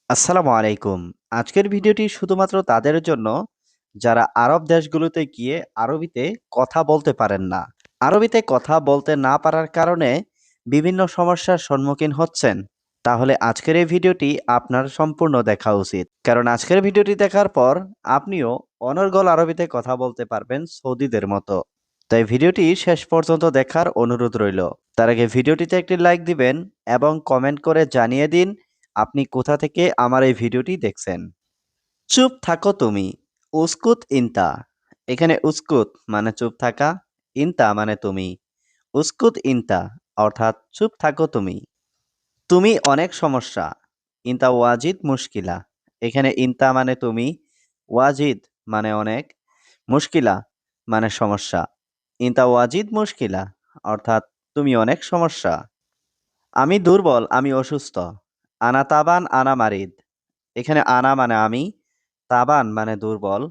আসসালামু আলাইকুম। আজকের ভিডিওটি শুধুমাত্র তাদের জন্য যারা আরব দেশগুলোতে গিয়ে আরবিতে কথা বলতে পারেন না। আরবিতে কথা বলতে না পারার কারণে বিভিন্ন সমস্যার সম্মুখীন হচ্ছেন। তাহলে আজকের এই ভিডিওটি আপনার সম্পূর্ণ দেখা উচিত। কারণ আজকের ভিডিওটি দেখার পর আপনিও অনর্গল আরবিতে কথা বলতে পারবেন সৌদিদের মতো। তাই ভিডিওটি শেষ পর্যন্ত দেখার অনুরোধ রইল। তার আগে ভিডিওটিতে একটি লাইক দিবেন এবং কমেন্ট করে জানিয়ে দিন আপনি কোথা থেকে আমার এই ভিডিওটি দেখছেন। চুপ থাকো তুমি। উস্কুত ইনতা। এখানে উস্কুত মানে চুপ থাকা, ইনতা মানে তুমি। উস্কুত ইনতা অর্থাৎ চুপ থাকো তুমি। তুমি অনেক সমস্যা। ইনতা ওয়াজিদ মুশকিলা। এখানে ইনতা মানে তুমি, ওয়াজিদ মানে অনেক, মুশকিলা মানে সমস্যা। ইনতা ওয়াজিদ মুশকিলা অর্থাৎ তুমি অনেক সমস্যা। আমি দুর্বল, আমি অসুস্থ। আনা তাবান আনা মারিদ। এখানে আনা মানে আমি, তাবান মানে দুর্বল,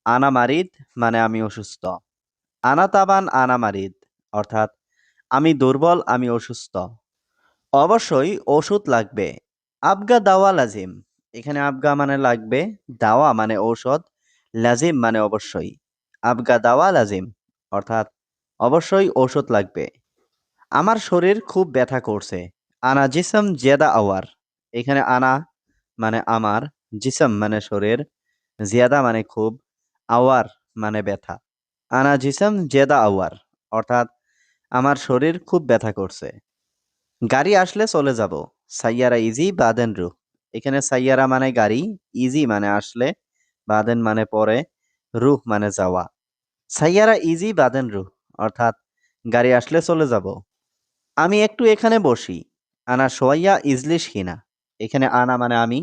আনা মারিদ মানে আমি অসুস্থ। আনা তাবান আনা মারিদ অর্থাৎ আমি দুর্বল, আমি অসুস্থ। অবশ্যই ওষুধ লাগবে। আবগা দাওয়া লাজিম। এখানে আবগা মানে লাগবে, দাওয়া মানে ঔষধ, লাজিম মানে অবশ্যই। আবগা দাওয়া লাজিম অর্থাৎ অবশ্যই ঔষধ লাগবে। আমার শরীর খুব ব্যথা করছে। আনা জিসম জিয়াদা আওয়ার। এখানে আনা মানে আমার, জিসম মানে শরীর, জিয়াদা মানে খুব, আওয়ার মানে ব্যথা। আনা জিসম জিয়াদা আওয়ার অর্থাৎ আমার শরীর খুব ব্যথা করছে। গাড়ি আসলে চলে যাব। সাইয়ারা ইজি বাদেন রুহ। এখানে সাইয়ারা মানে গাড়ি, ইজি মানে আসলে, বাদেন মানে পরে, রুহ মানে যাওয়া। সাইয়ারা ইজি বাদেন রুহ অর্থাৎ গাড়ি আসলে চলে যাব। আমি একটু এখানে বসি। আনা সোয়াইয়া ইজলিশ হিনা। এখানে আনা মানে আমি,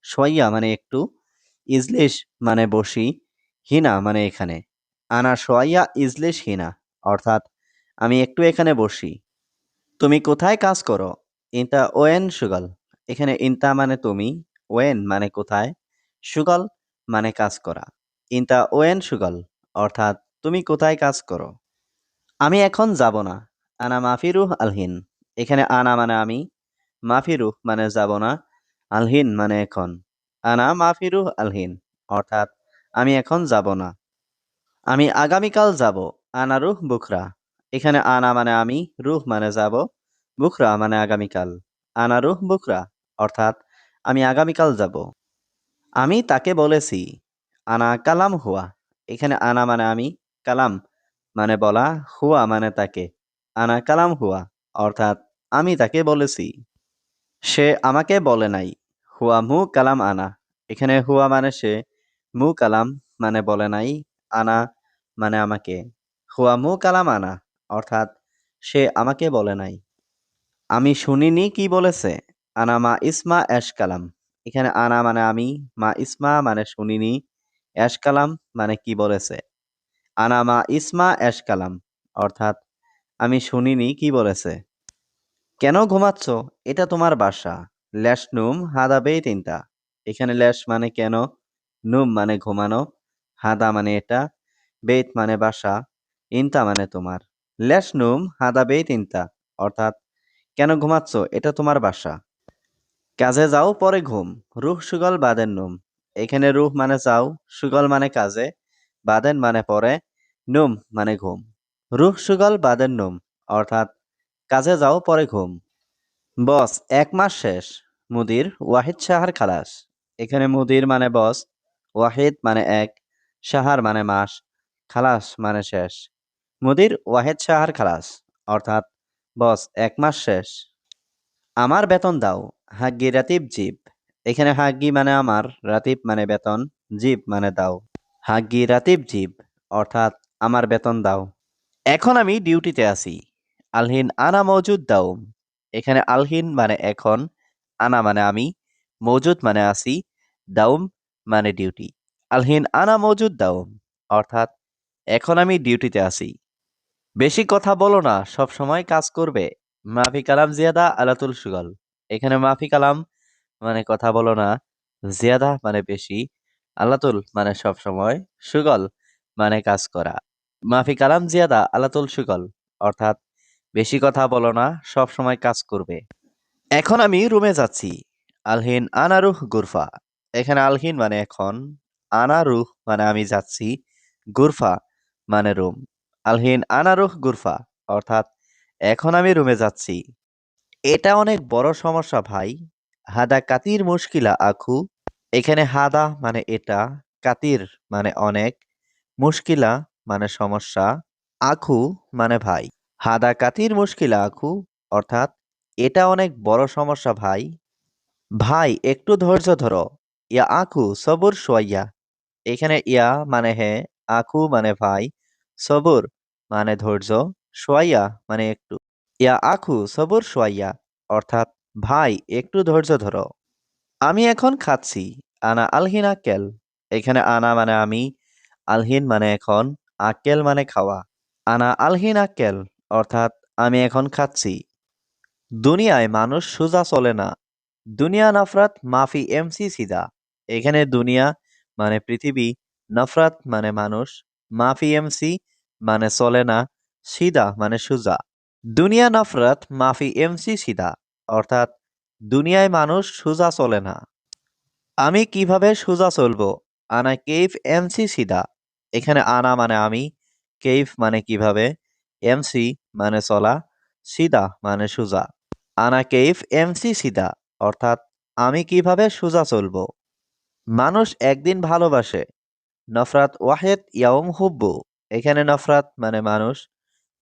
সোয়াইয়া মানে একটু, ইজলিশ মানে বসি, হিনা মানে এখানে। আনা সোয়াইয়া ইজলিশ হিনা অর্থাৎ আমি একটু এখানে বসি। তুমি কোথায় কাজ করো? ইনতা ওয়েন সুগল। এখানে ইনতা মানে তুমি, ওয়েন মানে কোথায়, সুগল মানে কাজ করা। ইনতা ওয়েন সুগল অর্থাৎ তুমি কোথায় কাজ করো? আমি এখন যাব না। আনা মাফিরুহ আলহিন। এখানে আনা মানে আমি, মাফিরুহ মানে যাব না, আলহিন মানে এখন। আনা মাফিরুহ আলহিন অর্থাৎ আমি এখন যাব না। আমি আগামীকাল যাব। আনা রুহ বুখরা। এখানে আনা মানে আমি, রুহ মানে যাব, বুখরা মানে আগামীকাল। আনা রুহ বুখরা অর্থাৎ আমি আগামীকাল যাব। আমি তাকে বলেছি। আনা কালাম হুয়া। এখানে আনা মানে আমি, কালাম মানে বলা, হুয়া মানে তাকে। আনা কালাম হুয়া অর্থাৎ আমি তাকে বলেছি। সে আমাকে বলে নাই। হুয়া মু কালাম আনা। এখানে হুয়া মানে সে, মু কালাম মানে বলে নাই, আনা মানে আমাকে। হুয়া মু কালাম আনা অর্থাৎ সে আমাকে বলে নাই। আমি শুনিনি কি বলেছে। আনা মা ইসমা এশ কালাম। এখানে আনা মানে আমি, মা ইসমা মানে শুনিনি, এশ কালাম মানে কি বলেছে। আনা মা ইসমা এশ কালাম অর্থাৎ আমি শুনিনি কি বলেছে। কেন ঘুমাচ্ছ? এটা তোমার বাসা। ল্যাশ নুম হাদা বেই তিনটা। এখানে ল্যাশ মানে কেন, নুম মানে ঘুমানো, হাদা মানে এটা, বেত মানে বাসা, ইনতা মানে তোমার। ল্যাশ নুম হাদা বেই তিনটা অর্থাৎ কেন ঘুমাচ্ছ? এটা তোমার বাসা। কাজে যাও পরে ঘুম। রুহ সুগল বাদেন নুম। এখানে রুহ মানে যাও, সুগল মানে কাজে, বাদেন মানে পরে, নুম মানে ঘুম। রুহ সুগল বাদেন নুম অর্থাৎ কাজে যাও পরে ঘুম। বস, ১ মাস শেষ। মুদির ওয়াহিদ সাহার খালাস। এখানে মুদির মানে বস, ওয়াহিদ মানে এক, সাহার মানে মাস, খালাস মানে শেষ। মুদির ওয়াহিদ সাহার খালাস অর্থাৎ বস ১ মাস শেষ। আমার বেতন দাও। হাগ্গি রাতিব জিব। এখানে হাগ্গি মানে আমার, রাতিব মানে বেতন, জিব মানে দাও। হাগ্গি রাতিব জিব অর্থাৎ আমার বেতন দাও। এখন আমি ডিউটিতে আছি। আলহিন আনা মওজুদ দাউম। এখানে আলহিন মানে এখন, আনা মানে আমি, মওজুদ মানে আছি, দাউম মানে ডিউটি। আলহিন আনা মওজুদ দাউম অর্থাৎ এখন আমি ডিউটিতে আছি। বেশি কথা বলো না, সব সময় কাজ করবে। মাফি কালাম জিয়াদা আলাতুল সুগল। এখানে মাফি কালাম মানে কথা বলো না, জিয়াদা মানে বেশি, আলাতুল মানে সব সময়, সুগল মানে কাজ করা। মাফি কালাম জিয়াদা আলাতুল সুগল অর্থাৎ বেশি কথা বলো না, সব সময় কাজ করবে। এখন আমি রুমে যাচ্ছি। আলহিন আনারুহ গুরফা। এখানে আলহিন মানে এখন, আনারুহ মানে আমি যাচ্ছি, গুরফা মানে রুম। আলহিন আনারুহ গুরফা অর্থাৎ এখন আমি রুমে যাচ্ছি। এটা অনেক বড় সমস্যা ভাই। হাদা কাতির মুশকিলা আখু। এখানে হাদা মানে এটা, কাতির মানে অনেক, মুশকিলা মানে সমস্যা, আখু মানে ভাই। হাদা কাতির মুশকিলা আখু অর্থাৎ এটা অনেক বড় সমস্যা ভাই। ভাই একটু ধৈর্য ধরো। ইয়া আখু সবুর সোয়াইয়া। এখানে ইয়া মানে হ্যাঁ, আখু মানে ভাই, সবুর মানে ধৈর্য, সোয়াইয়া মানে একটু। ইয়া আখু সবুর সোয়াইয়া অর্থাৎ ভাই একটু ধৈর্য ধরো। আমি এখন খাচ্ছি। আনা আলহিন আক্কেল। এখানে আনা মানে আমি, আলহিন মানে এখন, আক্কেল মানে খাওয়া। আনা আলহিন আক্কেল অর্থাৎ আমি এখন খাচ্ছি। দুনিয়ায় মানুষ সোজা চলে না। দুনিয়া নফরত মাফি এমসি সিদা। এখানে দুনিয়া মানে পৃথিবী, নফরত মানে মানুষ, মাফি এমসি মানে চলে না, সিদা মানে সোজা। দুনিয়া নফরত মাফি এমসি সিদা অর্থাৎ দুনিয়ায় মানুষ সোজা চলে না। আমি কিভাবে সোজা চলবো? আনা কেইফ এমসি সিদা। এখানে আনা মানে আমি, কেইফ মানে কিভাবে, এমসি মানে চলা, সিদা মানে সোজা। আনা কেইফ এমসি সিদা অর্থাৎ আমি কিভাবে সোজা চলবো। মানুষ একদিন ভালোবাসে। নফরাত ওয়াহেদ ইয়াউম হুব্বু। এখানে নফরাত মানে মানুষ,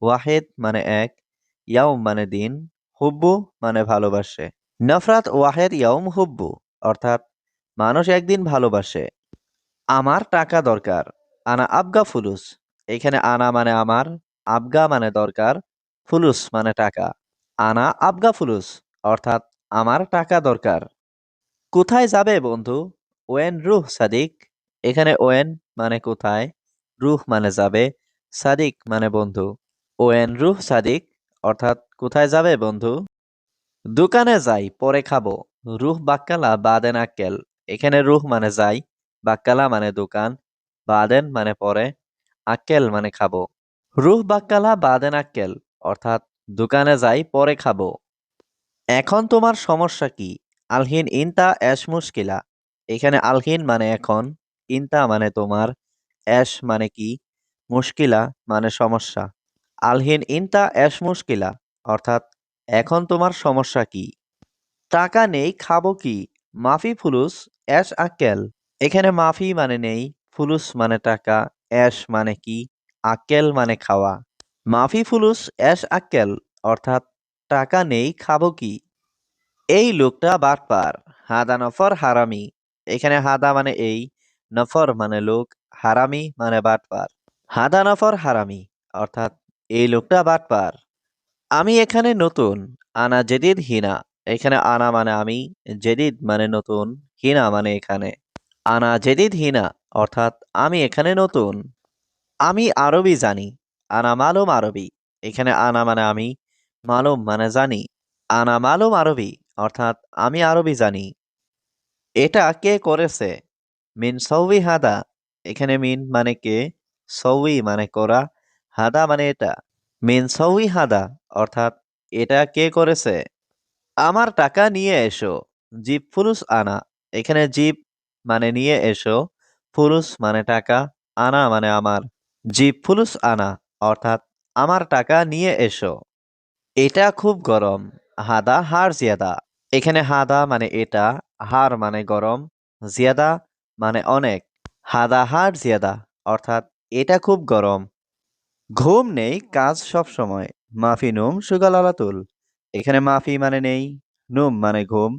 ওয়াহেদ মানে এক, ইয়াউম মানে দিন, হুব্বু মানে ভালোবাসে। নফরাত ওয়াহেদ ইয়াউম হুব্বু অর্থাৎ মানুষ একদিন ভালোবাসে। আমার টাকা দরকার। আনা আবগা ফুলুস। এখানে আনা মানে আমার, আবগা মানে দরকার, ফুলুস মানে টাকা। আনা আবগা ফুলুস অর্থাৎ আমার টাকা দরকার। কোথায় যাবে বন্ধু? ওয়েন রুহ সাদিক। এখানে ওয়েন মানে কোথায়, রুহ মানে যাবে, সাদিক মানে বন্ধু। ওয়েন রুহ সাদিক অর্থাৎ কোথায় যাবে বন্ধু? দোকানে যাই পরে খাবো। রুহ বাক্কালা বাদেন আক্কেল। এখানে রুহ মানে যাই, বাক্কালা মানে দোকান, বাদেন মানে পরে, আক্কেল মানে খাবো। রুহ বাক্কালা বাদেন আক্কেল অর্থাৎ দোকানে যাই পরে খাবো। এখন তোমার সমস্যা কি? আলহিন ইনতা এশ মুশকিলা। এখানে আলহিন মানে এখন, ইনতা মানে তোমার, এশ মানে কি, মুশকিলা মানে সমস্যা। আলহিন ইনতা এশ মুশকিলা অর্থাৎ এখন তোমার সমস্যা কি? টাকা নেই খাবো কি? মাফি ফুলুস এশ আক্কেল। এখানে মাফি মানে নেই, ফুলুস মানে টাকা, এশ মানে কি, আক্কেল মানে খাওয়া। মাফি ফুলুস এশ আক্কেল অর্থাৎ টাকা নেই খাবো কি? এই লোকটা বাটপার। হাদা নফর হারামি। এখানে হাদা মানে এই, নফর মানে লোক, হারামি মানে বাটপার। হাদা নফর হারামি অর্থাৎ এই লোকটা বাটপার। আমি এখানে নতুন। আনা জেদিদ হিনা। এখানে আনা মানে আমি, জেদিদ মানে নতুন, হিনা মানে এখানে। আনা জেদিদ হিনা অর্থাৎ আমি এখানে নতুন। আমি আরবি জানি। আনা মালুম আরবি। এখানে আনা মানে আমি, মালুম মানে জানি। আনা মালুম আরবি অর্থাৎ আমি আরবি জানি। এটা কে করেছে? মিন সৌই হাদা। এখানে মিন মানে কে, সৌই মানে করা, হাদা মানে এটা। মিন সৌই হাদা অর্থাৎ এটা কে করেছে? আমার টাকা নিয়ে এসো। জিপ ফুলুস আনা। এখানে জিপ মানে নিয়ে এসো, ফুলুস মানে টাকা, আনা মানে আমার। জিপ ফুলুস আনা অর্থাৎ আমার টাকা নিয়ে এসো। এটা খুব গরম। হাদা হার জিয়াদা। এখানে হাদা মানে এটা, হার মানে গরম, জিয়াদা মানে অনেক। হাদা হার জিয়াদা অর্থাৎ এটা খুব গরম। ঘুম নেই কাজ সব সময়। মাফি নুম সুগল আলাতুল। এখানে মাফি মানে নেই, নুম মানে ঘুম,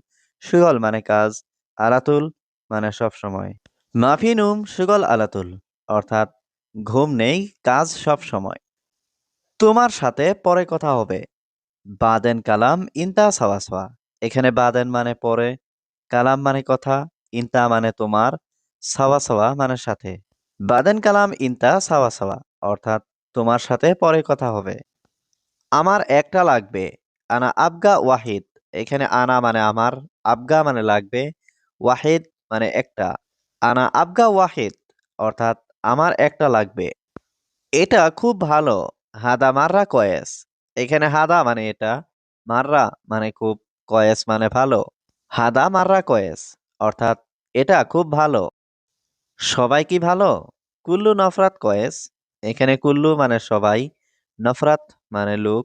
সুগল মানে কাজ, আলাতুল মানে সব সময়। মাফি নুম সুগল আলাতুল অর্থাৎ ঘুম নেই কাজ সব সময়। তোমার সাথে পরে কথা হবে। বাদেন কালাম ইনতা সাওয়াসওয়া। এখানে বাদেন মানে পরে, কালাম মানে কথা, ইনতা মানে তোমার, সাওয়াসাওয়া মানে সাথে। বাদেন কালাম ইনতা সাওয়াসাওয়া অর্থাৎ তোমার সাথে পরে কথা হবে। আমার একটা লাগবে। আনা আবগা ওয়াহিদ। এখানে আনা মানে আমার, আবগা মানে লাগবে, ওয়াহিদ মানে একটা। আনা আবগা ওয়াহিদ অর্থাৎ আমার একটা লাগবে। এটা খুব ভালো। হাদা মাররা কয়েস। এখানে হাদা মানে এটা, মাররা মানে খুব, কয়েস মানে ভালো। হাদা মাররা কয়েস অর্থাৎ এটা খুব ভালো। সবাই কি ভালো? কুল্লু নফরাত কয়েস। এখানে কুল্লু মানে সবাই, নফরাত মানে লোক,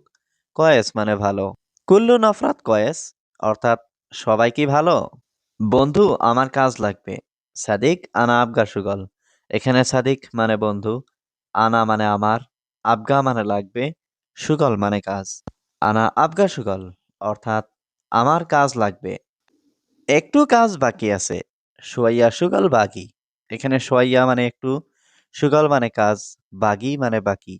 কয়েস মানে ভালো। কুল্লু নফরাত কয়েস অর্থাৎ সবাই কি ভালো? বন্ধু আমার কাজ লাগবে। সাদিক আনা আবগা সুগল। এখানে সাদিক মানে বন্ধু, আনা মানে আমার, আবগা মানে লাগবে, সুগল মানে কাজ। আনা আবগা সুগল অর্থাৎ আমার কাজ লাগবে। একটু কাজ বাকি আছে। সোয়াইয়া সুগল বাগি। এখানে সোয়াইয়া মানে একটু, সুগল মানে কাজ, বাগি মানে বাকি।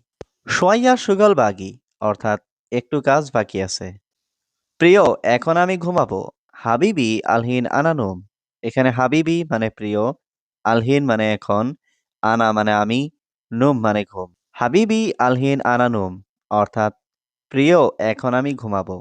সোয়াইয়া সুগল বাগি অর্থাৎ একটু কাজ বাকি আছে। প্রিয় এখন আমি ঘুমাবো। হাবিবি আলহিন আনানুম। এখানে হাবিবি মানে প্রিয়, আলহিন মানে এখন, আনা মানে আমি, নুম মানে ঘুম। হাবিবি আলহিন আনানুম অর্থাৎ প্রিয় এখন আমি ঘুমাবো।